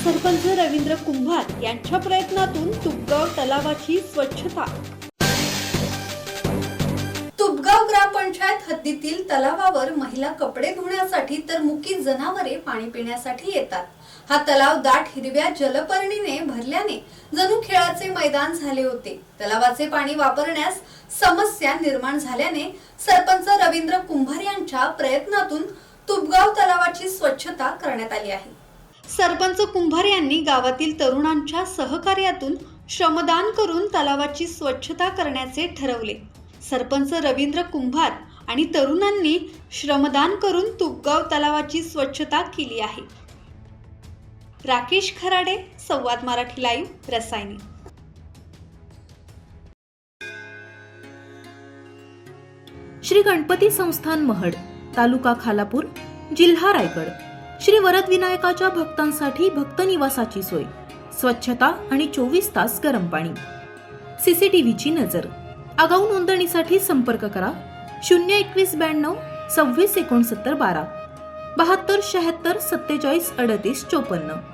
सरपंच रवींद्र कुंभार यांच्या प्रयत्नातून तुपगाव तलावाची स्वच्छता। तुपगाव ग्रामपंचायत हद्दीतील तलावावर महिला कपडे धुण्यासाठी तर मुकी जनावरे पाणी पिण्यासाठी येतात। हा तलाव दाट हिरव्या जलपर्णीने भरल्याने जणू खेळाचे मैदान झाले होते। तलावाचे पाणी वापरण्यास समस्या निर्माण झाल्याने सरपंच रवींद्र कुंभार यांच्या प्रयत्नातून तुपगाव तलावाची स्वच्छता करण्यात आली आहे। सरपंच कुंभार यांनी गावातील तरुणांच्या सहकार्यातून श्रमदान करून तलावाची स्वच्छता करण्याचे ठरवले। सरपंच रवींद्र कुंभार आणि तरुणांनी श्रमदान करून तुपगाव तलावाची स्वच्छता केली आहे। राकेश खराडे, संवाद मराठी लाईव्ह, रसायनी। श्री गणपती संस्थान महड, तालुका खालापूर, जिल्हा रायगड। श्री वरद विनायकाच्या भक्तांसाठी भक्त निवासाची सोय, स्वच्छता आणि 24 तास गरम पाणी, सीसीटीव्हीची नजर। आगाऊ नोंदणीसाठी संपर्क करा 02192 26 69 12 72 76 47 38 54।